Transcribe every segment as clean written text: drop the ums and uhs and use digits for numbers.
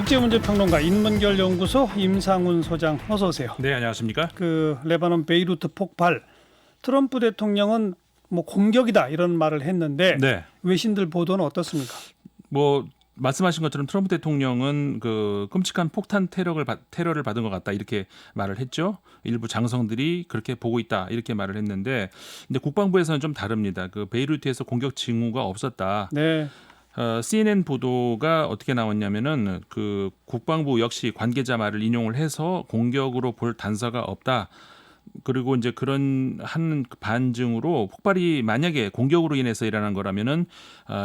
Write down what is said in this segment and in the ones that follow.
국제문제평론가 인문결연구소 임상훈 소장 어서 오세요. 네, 안녕하십니까? 레바논 베이루트 폭발, 트럼프 대통령은 뭐 공격이다 이런 말을 했는데 네. 외신들 보도는 어떻습니까? 뭐 말씀하신 것처럼 트럼프 대통령은 그 끔찍한 폭탄 테러를 받은 것 같다 이렇게 말을 했죠. 일부 장성들이 그렇게 보고 있다 이렇게 말을 했는데, 근데 국방부에서는 좀 다릅니다. 그 베이루트에서 공격 징후가 없었다. 네. CNN 보도가 어떻게 나왔냐면은 그 국방부 역시 관계자 말을 인용을 해서 공격으로 볼 단서가 없다. 그리고 이제 그런 한 반증으로 폭발이 만약에 공격으로 인해서 일어난 거라면은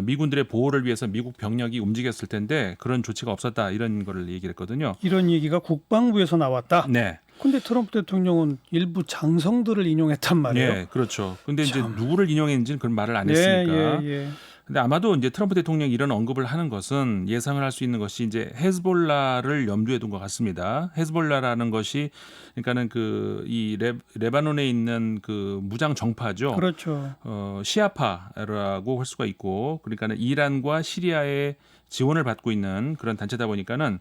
미군들의 보호를 위해서 미국 병력이 움직였을 텐데 그런 조치가 없었다 이런 거를 얘기를 했거든요. 이런 얘기가 국방부에서 나왔다. 네. 근데 트럼프 대통령은 일부 장성들을 인용했단 말이에요. 네, 그렇죠. 근데 참. 이제 누구를 인용했는지는 그런 말을 안 했으니까. 예. 근데 아마도 이제 트럼프 대통령이 이런 언급을 하는 것은 예상을 할 수 있는 것이 이제 헤즈볼라를 염두에 둔 것 같습니다. 헤즈볼라라는 것이 그러니까는 그 이 레바논에 있는 그 무장 정파죠. 그렇죠. 시아파라고 할 수가 있고, 그러니까는 이란과 시리아의 지원을 받고 있는 그런 단체다 보니까는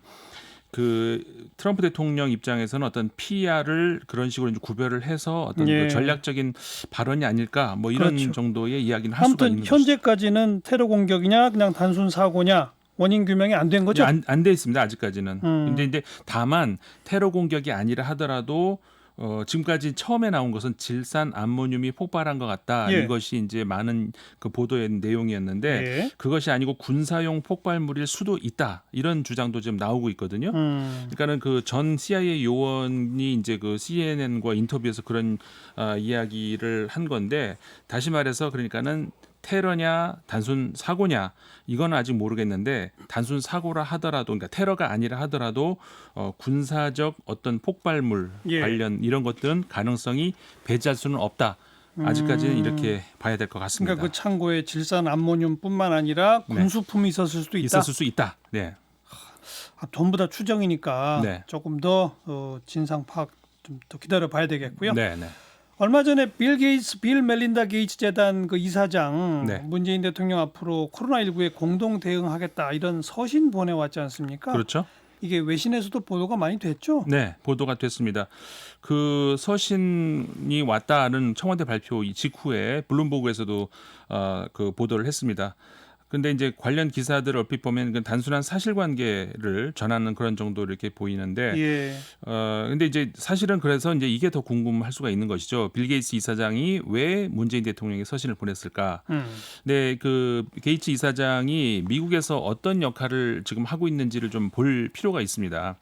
그 트럼프 대통령 입장에서는 어떤 PR을 그런 식으로 이제 구별을 해서 어떤 예. 그 전략적인 발언이 아닐까 뭐 이런 그렇죠. 정도의 이야기는 할 수가 아무튼 있는 것이죠. 현재까지는 테러 공격이냐 그냥 단순 사고냐 원인 규명이 안 된 거죠? 안 돼 있습니다. 아직까지는. 근데 다만 테러 공격이 아니라 하더라도 지금까지 처음에 나온 것은 질산 암모늄이 폭발한 것 같다. 예. 이것이 이제 많은 그 보도의 내용이었는데 예. 그것이 아니고 군사용 폭발물일 수도 있다. 이런 주장도 지금 나오고 있거든요. 그러니까는 그 전 CIA 요원이 이제 그 CNN과 인터뷰에서 그런 이야기를 한 건데, 다시 말해서 그러니까는 테러냐 단순 사고냐 이건 아직 모르겠는데, 단순 사고라 하더라도, 그러니까 테러가 아니라 하더라도 군사적 어떤 폭발물 예. 관련 이런 것들은 가능성이 배제할 수는 없다. 아직까지는 이렇게 봐야 될 것 같습니다. 그러니까 그 창고에 질산 암모늄뿐만 아니라 네. 군수품이 있었을 수도 있다. 있었을 수 있다. 네. 전부 다 추정이니까 네. 조금 더 진상 파악 좀 더 기다려 봐야 되겠고요. 네, 네. 얼마 전에 빌 멜린다 게이츠 재단 그 이사장 네. 문재인 대통령 앞으로 코로나19에 공동 대응하겠다 이런 서신 보내왔지 않습니까? 그렇죠. 이게 외신에서도 보도가 많이 됐죠? 네, 보도가 됐습니다. 그 서신이 왔다는 청와대 발표 직후에 블룸버그에서도 그 보도를 했습니다. 근데 이제 관련 기사들 얼핏 보면 그 단순한 사실관계를 전하는 그런 정도로 이렇게 보이는데, 예. 근데 이제 사실은 그래서 이제 이게 더 궁금할 수가 있는 것이죠. 빌 게이츠 이사장이 왜 문재인 대통령에게 서신을 보냈을까? 근데 그 게이츠 이사장이 미국에서 어떤 역할을 지금 하고 있는지를 좀 볼 필요가 있습니다.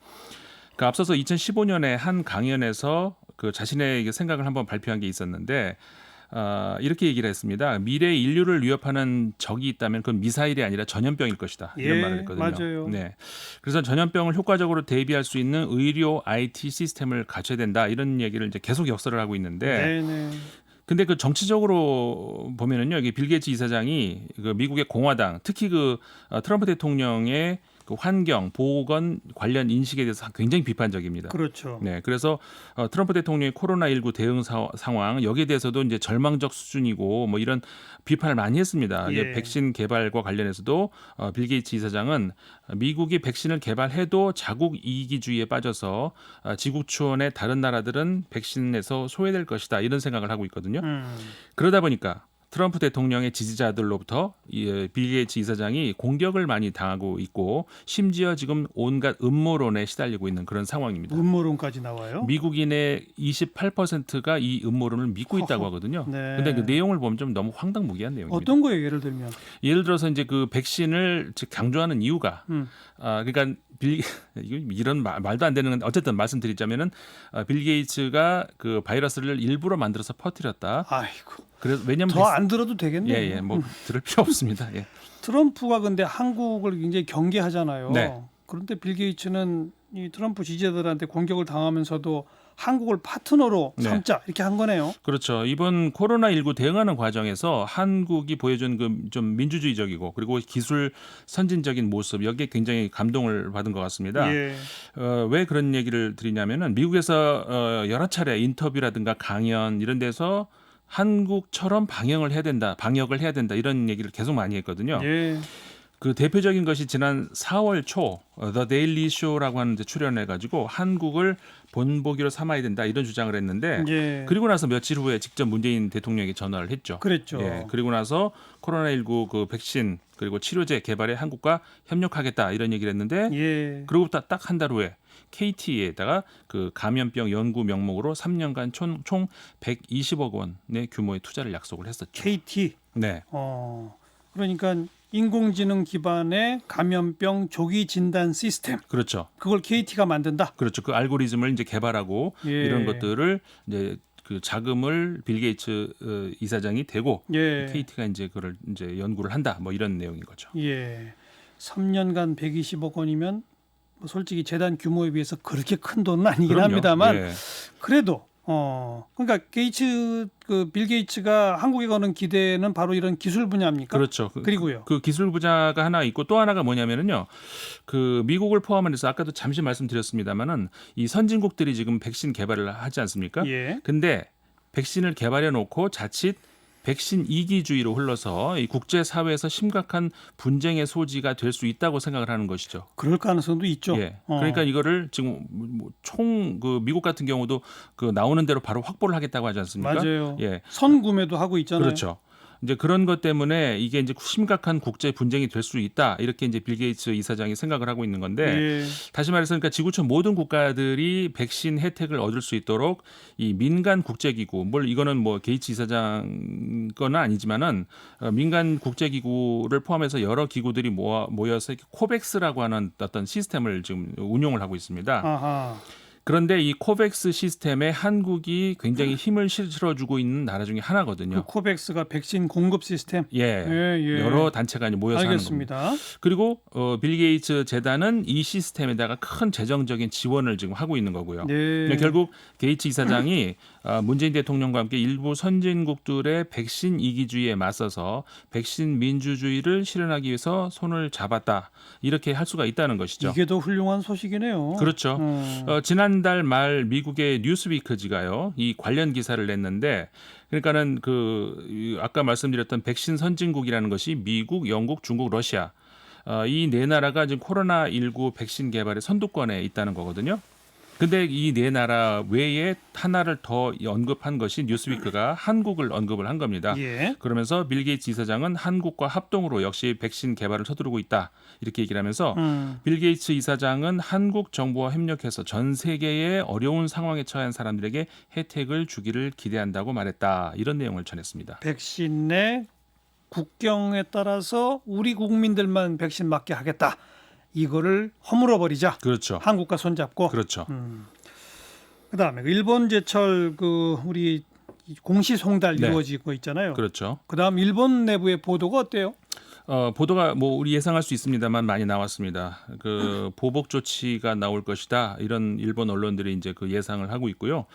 그 앞서서 2015년에 한 강연에서 그 자신의 생각을 한번 발표한 게 있었는데, 이렇게 얘기를 했습니다. 미래 인류를 위협하는 적이 있다면 그건 미사일이 아니라 전염병일 것이다. 이런 예, 말을 했거든요. 맞아요. 네. 그래서 전염병을 효과적으로 대비할 수 있는 의료 IT 시스템을 갖춰야 된다. 이런 얘기를 이제 계속 역설을 하고 있는데, 네네. 근데 그 정치적으로 보면은요, 이게 빌 게이츠 이사장이 그 미국의 공화당, 특히 그 트럼프 대통령의 그 환경, 보건 관련 인식에 대해서 굉장히 비판적입니다. 그렇죠. 네, 그래서 트럼프 대통령의 코로나19 대응 상황 여기에 대해서도 이제 절망적 수준이고 뭐 이런 비판을 많이 했습니다. 예. 이게 백신 개발과 관련해서도 빌 게이츠 이사장은 미국이 백신을 개발해도 자국 이기주의에 빠져서 지구촌의 다른 나라들은 백신에서 소외될 것이다 이런 생각을 하고 있거든요. 그러다 보니까 트럼프 대통령의 지지자들로부터 빌 게이츠 이사장이 공격을 많이 당하고 있고, 심지어 지금 온갖 음모론에 시달리고 있는 그런 상황입니다. 음모론까지 나와요? 미국인의 28%가 이 음모론을 믿고 있다고 하거든요. 네. 근데 그 내용을 보면 좀 너무 황당무계한 내용입니다. 어떤 거예요, 예를 들면? 예를 들어서 이제 그 백신을 강조하는 이유가 그러니까 이런 말도 안 되는 건데 어쨌든 말씀드리자면은 빌 게이츠가 그 바이러스를 일부러 만들어서 퍼뜨렸다. 아이고. 그래서 왜냐면 더 안 들어도 되겠네요. 예, 뭐 들을 필요 없습니다. 예. 트럼프가 근데 한국을 굉장히 경계하잖아요. 네. 그런데 빌 게이츠는 이 트럼프 지지자들한테 공격을 당하면서도 한국을 파트너로 네. 삼자 이렇게 한 거네요. 그렇죠. 이번 코로나19 대응하는 과정에서 한국이 보여준 그 좀 민주주의적이고 그리고 기술 선진적인 모습 여기에 굉장히 감동을 받은 것 같습니다. 예. 왜 그런 얘기를 드리냐면은 미국에서 여러 차례 인터뷰라든가 강연 이런 데서 한국처럼 방역을 해야 된다 이런 얘기를 계속 많이 했거든요. 예. 그 대표적인 것이 지난 4월 초 The Daily Show라고 하는 데 출연해가지고 한국을 본보기로 삼아야 된다 이런 주장을 했는데 예. 그리고 나서 며칠 후에 직접 문재인 대통령에게 전화를 했죠. 그랬죠. 예, 그리고 나서 코로나19 그 백신 그리고 치료제 개발에 한국과 협력하겠다 이런 얘기를 했는데 예. 그로부터 딱 한 달 후에 KT에다가 그 감염병 연구 명목으로 3년간 총 120억 원의 규모의 투자를 약속을 했었죠. KT. 네, 그러니까 인공지능 기반의 감염병 조기 진단 시스템. 그렇죠. 그걸 KT가 만든다. 그렇죠. 그 알고리즘을 이제 개발하고 예. 이런 것들을 이제 그 자금을 빌 게이츠 이사장이 대고 예. KT가 이제 그걸 이제 연구를 한다. 뭐 이런 내용인 거죠. 예. 3년간 120억 원이면 뭐 솔직히 재단 규모에 비해서 그렇게 큰 돈은 아니긴 그럼요. 합니다만 예. 그래도 그러니까 빌 게이츠가 한국에 거는 기대는 바로 이런 기술 분야입니까? 그렇죠. 그리고요. 그 기술 부자가 하나 있고 또 하나가 뭐냐면은요. 그 미국을 포함해서 아까도 잠시 말씀드렸습니다만은 이 선진국들이 지금 백신 개발을 하지 않습니까? 예. 근데 백신을 개발해 놓고 자칫 백신 이기주의로 흘러서 이 국제 사회에서 심각한 분쟁의 소지가 될 수 있다고 생각을 하는 것이죠. 그럴 가능성도 있죠. 예. 그러니까 이거를 지금 총 그 미국 같은 경우도 그 나오는 대로 바로 확보를 하겠다고 하지 않습니까? 맞아요. 예. 선구매도 하고 있잖아요. 그렇죠. 이제 그런 것 때문에 이게 이제 심각한 국제 분쟁이 될 수 있다. 이렇게 이제 빌 게이츠 이사장이 생각을 하고 있는 건데 예. 다시 말해서 그러니까 지구촌 모든 국가들이 백신 혜택을 얻을 수 있도록 이 민간 국제기구, 이거는 뭐 게이츠 이사장 거는 아니지만은 민간 국제기구를 포함해서 여러 기구들이 모여서 코백스라고 하는 어떤 시스템을 지금 운용을 하고 있습니다. 아하. 그런데 이 코백스 시스템에 한국이 굉장히 힘을 실어주고 있는 나라 중에 하나거든요. 그 코백스가 백신 공급 시스템. 예, 예. 여러 단체가 이제 모여서 알겠습니다. 하는 겁니다. 그리고 빌 게이츠 재단은 이 시스템에다가 큰 재정적인 지원을 지금 하고 있는 거고요. 네. 그러니까 결국 게이츠 이사장이 문재인 대통령과 함께 일부 선진국들의 백신 이기주의에 맞서서 백신 민주주의를 실현하기 위해서 손을 잡았다. 이렇게 할 수가 있다는 것이죠. 이게 더 훌륭한 소식이네요. 그렇죠. 지난달 말 미국의 뉴스위크지가요. 이 관련 기사를 냈는데 그러니까는 그 아까 말씀드렸던 백신 선진국이라는 것이 미국, 영국, 중국, 러시아 이 네 나라가 지금 코로나19 백신 개발의 선두권에 있다는 거거든요. 근데 이 네 나라 외에 하나를 더 언급한 것이 뉴스위크가 한국을 언급을 한 겁니다. 예. 그러면서 빌 게이츠 이사장은 한국과 합동으로 역시 백신 개발을 서두르고 있다. 이렇게 얘기를 하면서 빌 게이츠 이사장은 한국 정부와 협력해서 전 세계의 어려운 상황에 처한 사람들에게 혜택을 주기를 기대한다고 말했다. 이런 내용을 전했습니다. 백신 내 국경에 따라서 우리 국민들만 백신 맞게 하겠다. 이거를 허물어 버리자. 그렇죠. 한국과 손잡고. 그렇죠. 그다음에 일본 제철 우리 공시송달 네. 이루어지고 있잖아요. 그렇죠. 그다음 일본 내부의 보도가 어때요? 보도가 우리 예상할 수 있습니다만 많이 나왔습니다. 그 보복 조치가 나올 것이다. 이런 일본 언론들이 이제 그 예상을 하고 있고요.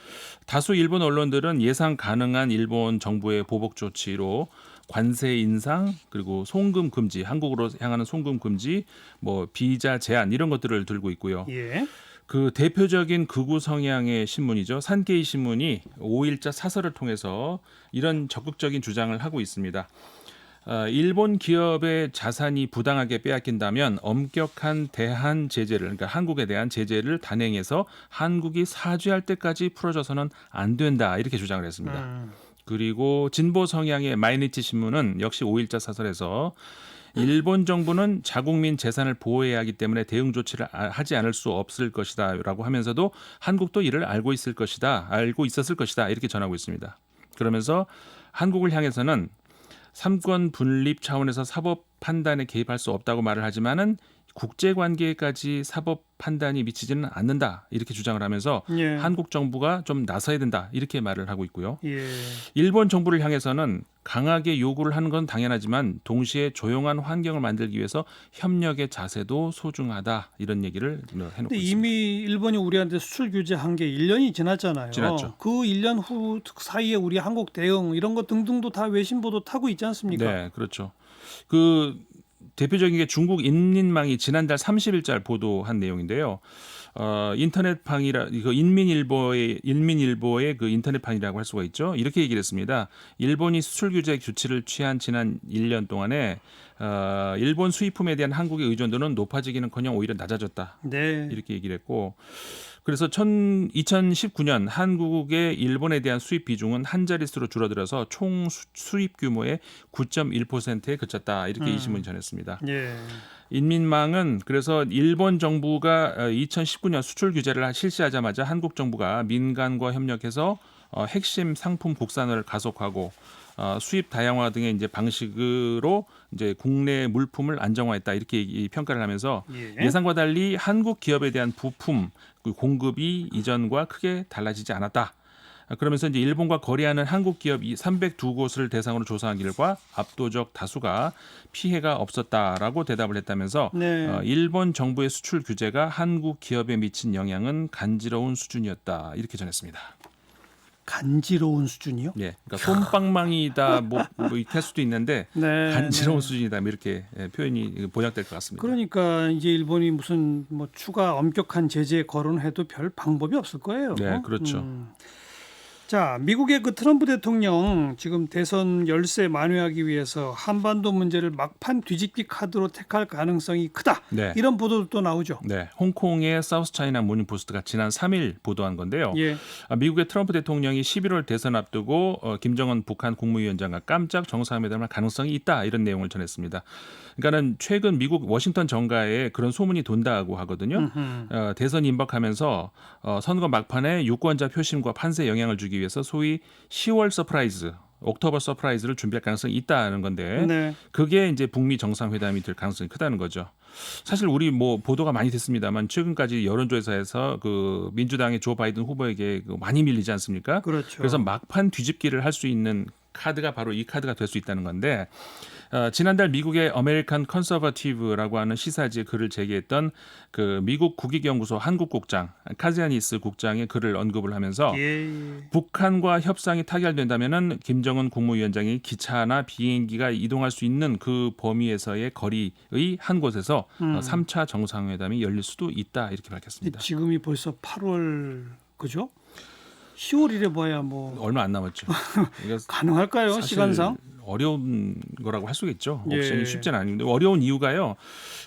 다수 일본 언론들은 예상 가능한 일본 정부의 보복 조치로 관세 인상 그리고 송금 금지, 한국으로 향하는 송금 금지, 비자 제한 이런 것들을 들고 있고요. 예. 그 대표적인 극우 성향의 신문이죠. 산케이 신문이 5일자 사설을 통해서 이런 적극적인 주장을 하고 있습니다. 일본 기업의 자산이 부당하게 빼앗긴다면 엄격한 대한 제재를, 그러니까 한국에 대한 제재를 단행해서 한국이 사죄할 때까지 풀어줘서는 안 된다. 이렇게 주장을 했습니다. 그리고 진보 성향의 마이니치 신문은 역시 5일자 사설에서 일본 정부는 자국민 재산을 보호해야 하기 때문에 대응 조치를 하지 않을 수 없을 것이다라고 하면서도 한국도 이를 알고 있었을 것이다 이렇게 전하고 있습니다. 그러면서 한국을 향해서는 삼권 분립 차원에서 사법 판단에 개입할 수 없다고 말을 하지만은 국제 관계까지 사법 판단이 미치지는 않는다 이렇게 주장을 하면서 예. 한국 정부가 좀 나서야 된다 이렇게 말을 하고 있고요. 예. 일본 정부를 향해서는 강하게 요구를 하는 건 당연하지만 동시에 조용한 환경을 만들기 위해서 협력의 자세도 소중하다 이런 얘기를 해놓고 근데 있습니다. 이미 일본이 우리한테 수출 규제한 게 1년이 지났잖아요. 지났죠. 그 1년 후 사이에 우리 한국 대응 이런 거 등등도 다 외신 보도 타고 있지 않습니까? 네, 그렇죠. 대표적인 게 중국 인민망이 지난달 30일자 보도한 내용인데요. 인터넷팡이라 이거 인민일보의 그 인터넷팡이라고 할 수가 있죠. 이렇게 얘기를 했습니다. 일본이 수출 규제 조치를 취한 지난 1년 동안에 일본 수입품에 대한 한국의 의존도는 높아지기는커녕 오히려 낮아졌다. 네. 이렇게 얘기를 했고, 그래서 2019년 한국의 일본에 대한 수입 비중은 한 자릿수로 줄어들어서 총 수입 규모의 9.1%에 그쳤다. 이렇게 이 신문이 전했습니다. 예. 인민망은 그래서 일본 정부가 2019년 수출 규제를 실시하자마자 한국 정부가 민간과 협력해서 핵심 상품 국산화를 가속하고 수입 다양화 등의 이제 방식으로 이제 국내 물품을 안정화했다 이렇게 평가를 하면서 예상과 달리 한국 기업에 대한 부품 공급이 이전과 크게 달라지지 않았다. 그러면서 이제 일본과 거래하는 한국 기업 302곳을 대상으로 조사한 결과 압도적 다수가 피해가 없었다라고 대답을 했다면서 네. 일본 정부의 수출 규제가 한국 기업에 미친 영향은 간지러운 수준이었다 이렇게 전했습니다. 간지러운 수준이요? 예, 그러니까 솜방망이다 뭐 이렇게 할 수도 있는데 네. 간지러운 수준이다 뭐 이렇게 표현이 번역될 것 같습니다. 그러니까 이제 일본이 무슨 뭐 추가 엄격한 제재 거론해도 별 방법이 없을 거예요. 네, 그렇죠. 자, 미국의 그 트럼프 대통령 지금 대선 열세 만회하기 위해서 한반도 문제를 막판 뒤집기 카드로 택할 가능성이 크다. 네. 이런 보도도 또 나오죠. 네, 홍콩의 사우스 차이나 모닝 포스트가 지난 3일 보도한 건데요. 예. 미국의 트럼프 대통령이 11월 대선 앞두고 김정은 북한 국무위원장과 깜짝 정상회담을 할 가능성이 있다 이런 내용을 전했습니다. 그러니까는 최근 미국 워싱턴 정가에 그런 소문이 돈다고 하거든요. 대선이 임박하면서 선거 막판에 유권자 표심과 판세에 영향을 주기 위해서 소위 10월 서프라이즈, 옥토버 서프라이즈를 준비할 가능성이 있다는 건데 네. 그게 이제 북미 정상회담이 될 가능성이 크다는 거죠. 사실 우리 뭐 보도가 많이 됐습니다만 최근까지 여론조사에서 그 민주당의 조 바이든 후보에게 많이 밀리지 않습니까? 그렇죠. 그래서 막판 뒤집기를 할 수 있는 카드가 바로 이 카드가 될 수 있다는 건데 지난달 미국의 아메리칸 컨서버티브라고 하는 시사지에 글을 제기했던 그 미국 국익연구소 한국국장 카지아니스 국장의 글을 언급을 하면서 북한과 협상이 타결된다면은 김정은 국무위원장이 기차나 비행기가 이동할 수 있는 그 범위에서의 거리의 한 곳에서 3차 정상회담이 열릴 수도 있다 이렇게 밝혔습니다. 지금이 벌써 8월 그죠? 10월이래 봐야 뭐 얼마 안 남았죠. 가능할까요? 시간상? 어려운 거라고 할 수가 있죠. 예. 옵션이 쉽지는 않은데 어려운 이유가요.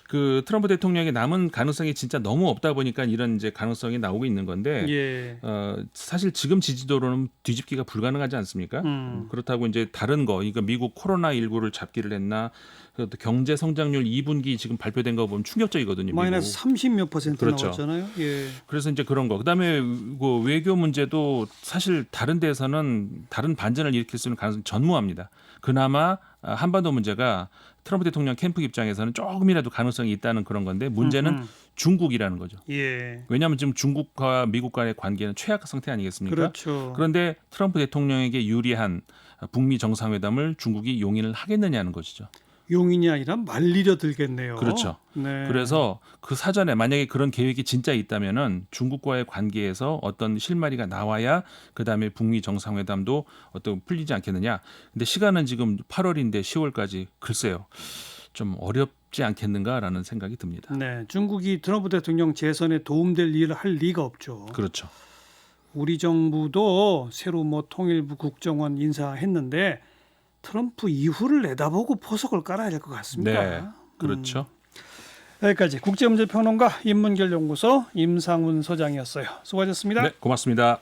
그 트럼프 대통령에게 남은 가능성이 진짜 너무 없다 보니까 이런 이제 가능성이 나오고 있는 건데 예. 사실 지금 지지도로는 뒤집기가 불가능하지 않습니까? 그렇다고 이제 다른 거, 그러니까 미국 코로나19를 잡기를 했나, 또 경제 성장률 2분기 지금 발표된 거 보면 충격적이거든요. 마이너스 30몇 퍼센트 그렇죠. 나왔잖아요. 예. 그래서 이제 그런 거. 그다음에 그 외교 문제도 사실 다른 데서는 다른 반전을 일으킬 수 있는 가능성이 전무합니다. 그나마 한반도 문제가 트럼프 대통령 캠프 입장에서는 조금이라도 가능성이 있다는 그런 건데 문제는 중국이라는 거죠. 예. 왜냐하면 지금 중국과 미국 간의 관계는 최악 상태 아니겠습니까? 그렇죠. 그런데 트럼프 대통령에게 유리한 북미 정상회담을 중국이 용인을 하겠느냐는 것이죠. 용인이 아니라 말리려 들겠네요. 그렇죠. 네. 그래서 그 사전에 만약에 그런 계획이 진짜 있다면은 중국과의 관계에서 어떤 실마리가 나와야 그다음에 북미 정상회담도 어떤 풀리지 않겠느냐. 근데 시간은 지금 8월인데 10월까지 글쎄요. 좀 어렵지 않겠는가라는 생각이 듭니다. 네, 중국이 트럼프 대통령 재선에 도움될 일을 할 리가 없죠. 그렇죠. 우리 정부도 새로 뭐 통일부 국정원 인사했는데 트럼프 이후를 내다보고 포석을 깔아야 될 것 같습니다. 네, 그렇죠. 여기까지 국제문제평론가 인문결연구소 임상훈 소장이었어요. 수고하셨습니다. 네, 고맙습니다.